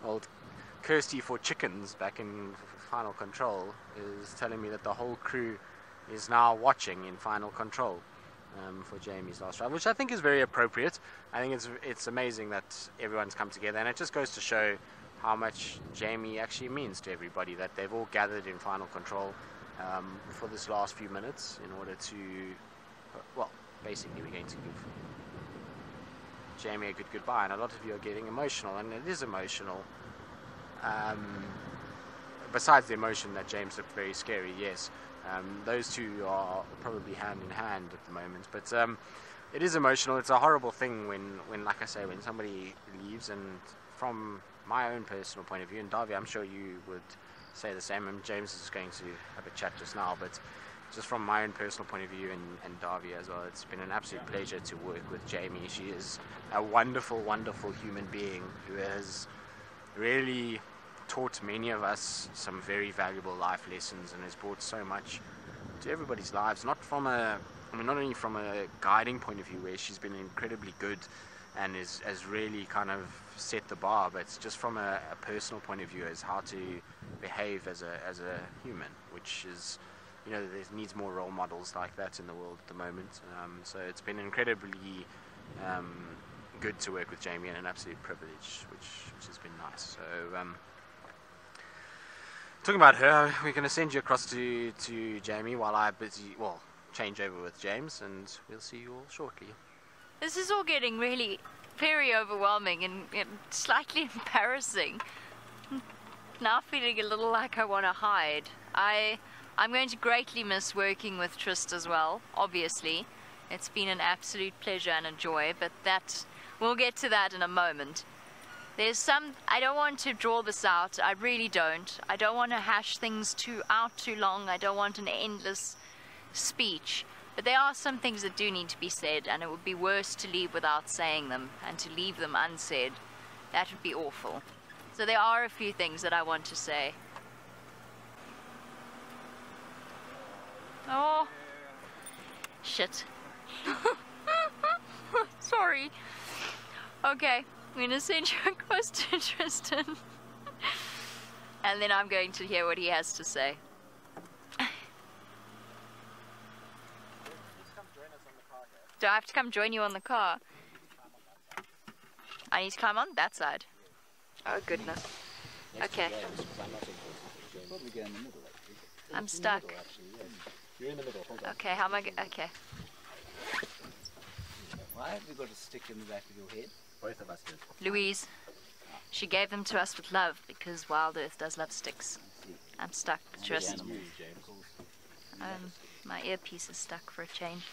Old Kirsty for Chickens back in Final Control is telling me that the whole crew is now watching in Final Control for Jamie's last drive, which I think is very appropriate. I think it's amazing that everyone's come together, and it just goes to show how much Jamie actually means to everybody, that they've all gathered in Final Control for this last few minutes in order to, well, basically we're going to give Jamie a good goodbye, and a lot of you are getting emotional, and it is emotional. Besides the emotion that James looked very scary, yes, those two are probably hand in hand at the moment, but it is emotional. It's a horrible thing when, like I say, when somebody leaves, and from my own personal point of view, and Davy, I'm sure you would say the same, and James is going to have a chat just now, but just from my own personal point of view, and Davy as well, it's been an absolute pleasure to work with Jamie. She is a wonderful, wonderful human being who has really taught many of us some very valuable life lessons, and has brought so much to everybody's lives, not only from a guiding point of view, where she's been incredibly good and has really kind of set the bar, but it's just from a personal point of view as how to behave as a human, which is, you know, there needs more role models like that in the world at the moment. So it's been incredibly good to work with Jamie, and an absolute privilege, which has been nice. So talking about her, we're going to send you across to Jamie while I change over with James, and we'll see you all shortly. This is all getting really very overwhelming and slightly embarrassing. Now feeling a little like I want to hide. I'm going to greatly miss working with Trist as well, obviously. It's been an absolute pleasure and a joy, but we'll get to that in a moment. I don't want to draw this out, I really don't. I don't want to hash things out too long. I don't want an endless speech. But there are some things that do need to be said, and it would be worse to leave without saying them, and to leave them unsaid. That would be awful. So there are a few things that I want to say. Oh, shit. Sorry. Okay, I'm going to send you across to Tristan. And then I'm going to hear what he has to say. Do I have to come join you on the car? I need to climb on that side. Oh goodness. Okay. I'm stuck. You're in the middle. Hold on. Okay, how am I okay. Why have you got a stick in the back of your head? Both of us did. Louise. She gave them to us with love, because Wild Earth does love sticks. I'm stuck, Trist. My earpiece is stuck for a change.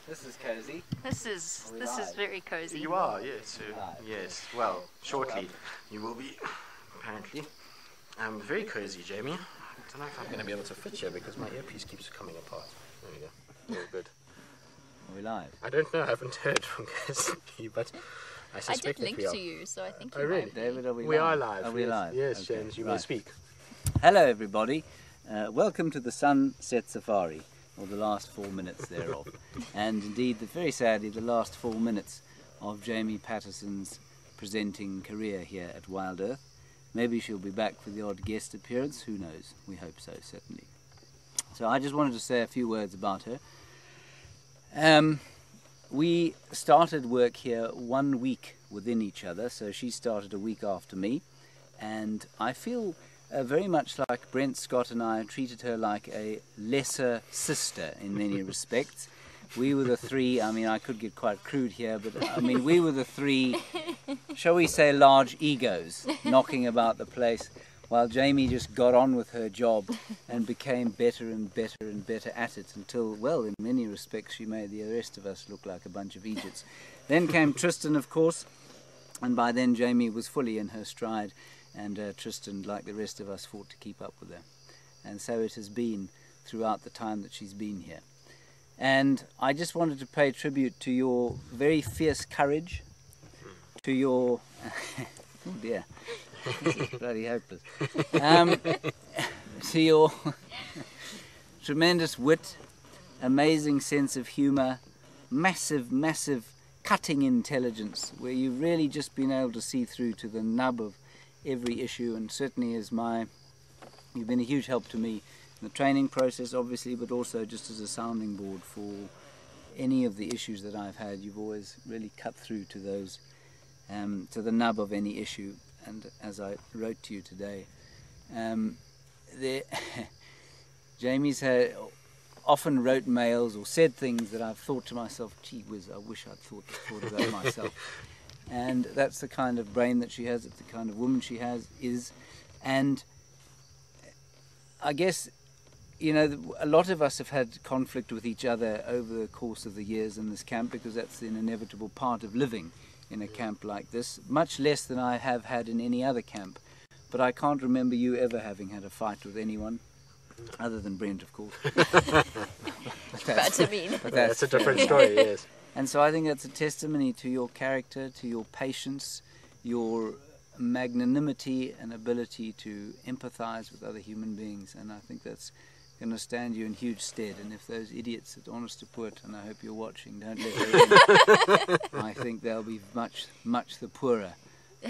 This is cozy. This is very cozy. You are, yes. Yes. Well, shortly you will be, apparently. Very cozy, Jamie. I don't know if I'm going to be able to fit here because my earpiece keeps coming apart. There we go. All good. Are we live? I don't know. I haven't heard from Kirsty, but I suspect did link that we are. to you, so I think Oh, really? David, are we live? We are live. Are we live? Yes, Okay. James, you may speak. Hello, everybody. Welcome to the Sunset Safari, or the last 4 minutes thereof. And indeed, very sadly, the last 4 minutes of Jamie Paterson's presenting career here at Wild Earth. Maybe she'll be back for the odd guest appearance. Who knows? We hope so, certainly. So I just wanted to say a few words about her. We started work here 1 week within each other, so she started a week after me, and I feel very much like Brent Scott and I treated her like a lesser sister in many respects. We were the three, I mean, I could get quite crude here, but I mean, we were the three, shall we say, large egos knocking about the place, while Jamie just got on with her job and became better and better and better at it until, well, in many respects, she made the rest of us look like a bunch of idiots. Then came Tristan, of course, and by then Jamie was fully in her stride, and Tristan, like the rest of us, fought to keep up with her. And so it has been throughout the time that she's been here. And I just wanted to pay tribute to your very fierce courage, to your... oh dear, this is bloody hopeless. To your tremendous wit, amazing sense of humour, massive, massive cutting intelligence, where you've really just been able to see through to the nub of every issue, and certainly you've been a huge help to me in the training process, obviously, but also just as a sounding board for any of the issues that I've had. You've always really cut through to those, to the nub of any issue. And as I wrote to you today, Jamie's often wrote mails or said things that I've thought to myself, gee whiz, I wish I'd thought of that myself. And that's the kind of brain that she has, it's the kind of woman she is. And I guess, you know, a lot of us have had conflict with each other over the course of the years in this camp, because that's an inevitable part of living in a camp like this, much less than I have had in any other camp. But I can't remember you ever having had a fight with anyone, other than Brent, of course. But that's a different story, yes. And so I think that's a testimony to your character, to your patience, your magnanimity and ability to empathize with other human beings. And I think that's going to stand you in huge stead. And if those idiots at Honest to Put, and I hope you're watching, don't let them in, I think they'll be much, much the poorer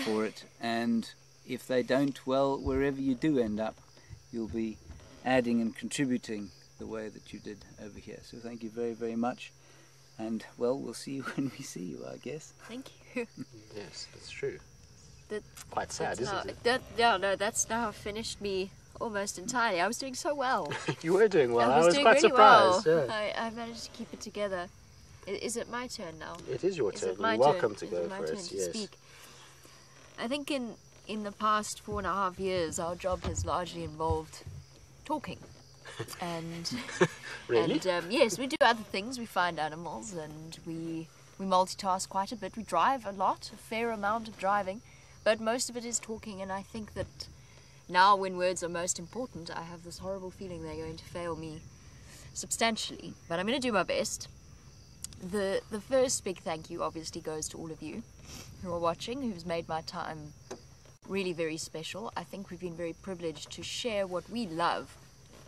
for it. And if they don't, well, wherever you do end up, you'll be adding and contributing the way that you did over here. So thank you very, very much. And, well, we'll see you when we see you, I guess. Thank you. Yes, that's true. That, Quite sad, isn't it? That's now finished me almost entirely. I was doing so well. You were doing well. I was doing quite really surprised. well. Yeah. I managed to keep it together. Is it my turn now? It is your Is turn. it my You're welcome turn? to Is go it my for turn it. to Yes. speak? I think in the past 4.5 years, our job has largely involved talking. And Really? and yes, we do other things. We find animals and we multitask quite a bit. We drive a lot, a fair amount of driving, but most of it is talking. And I think that now, when words are most important, I have this horrible feeling they're going to fail me substantially. But I'm going to do my best. The first big thank you obviously goes to all of you who are watching, who's made my time really very special. I think we've been very privileged to share what we love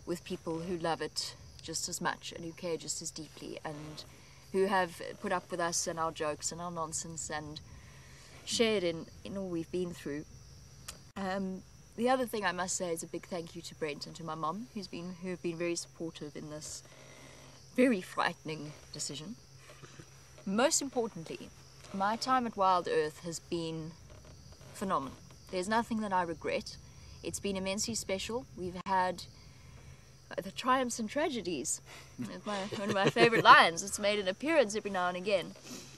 with people who love it just as much and who care just as deeply, and who have put up with us and our jokes and our nonsense and shared in all we've been through. The other thing I must say is a big thank you to Brent and to my mum, who have been very supportive in this very frightening decision. Most importantly, my time at Wild Earth has been phenomenal. There's nothing that I regret. It's been immensely special. We've had the triumphs and tragedies. One of my favourite lines. It's made an appearance every now and again.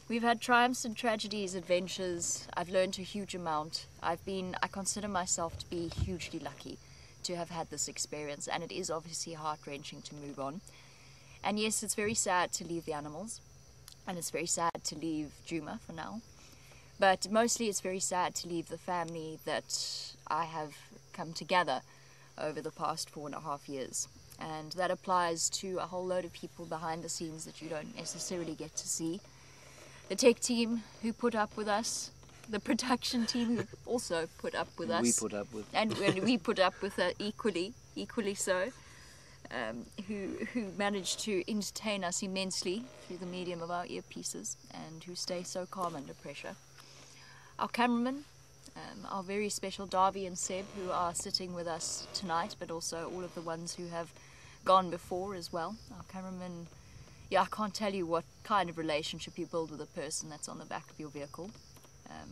We've had triumphs and tragedies, adventures. I've learned a huge amount. I consider myself to be hugely lucky to have had this experience, and it is obviously heart-wrenching to move on. And yes, it's very sad to leave the animals, and it's very sad to leave Juma for now. But mostly it's very sad to leave the family that I have come to gather over the past 4.5 years. And that applies to a whole load of people behind the scenes that you don't necessarily get to see. The tech team who put up with us, the production team who also put up with us. We put up with. And we put up with equally so. Who managed to entertain us immensely through the medium of our earpieces, and who stay so calm under pressure. Our cameramen, our very special Darby and Seb, who are sitting with us tonight, but also all of the ones who have gone before as well. Our cameramen, yeah, I can't tell you what kind of relationship you build with a person that's on the back of your vehicle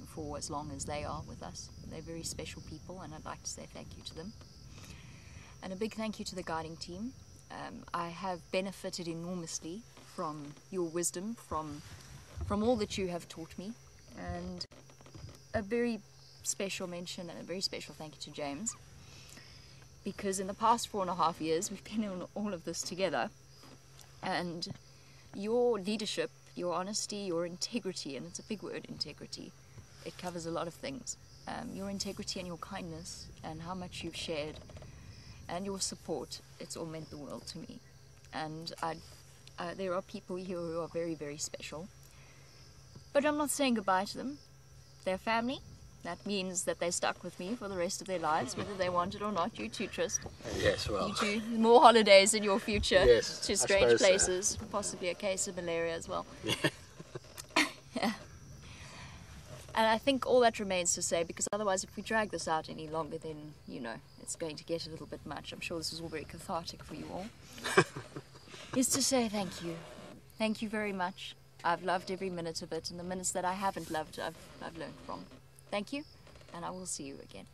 for as long as they are with us. They're very special people, and I'd like to say thank you to them. And a big thank you to the guiding team. I have benefited enormously from your wisdom, from all that you have taught me. And a very special mention and a very special thank you to James. Because in the past 4.5 years, we've been in all of this together. And your leadership, your honesty, your integrity, and it's a big word, integrity. It covers a lot of things. Your integrity and your kindness and how much you've shared and your support, it's all meant the world to me. And there are people here who are very, very special. But I'm not saying goodbye to them. They're family. That means that they're stuck with me for the rest of their lives, whether they want it or not. You too, Trist. Yes, well. You too. More holidays in your future Yes, to I strange suppose so. places. Possibly a case of malaria as well. And I think all that remains to say, because otherwise if we drag this out any longer, then, you know, it's going to get a little bit much. I'm sure this was all very cathartic for you all. Is to say thank you. Thank you very much. I've loved every minute of it, and the minutes that I haven't loved, I've learned from. Thank you, and I will see you again.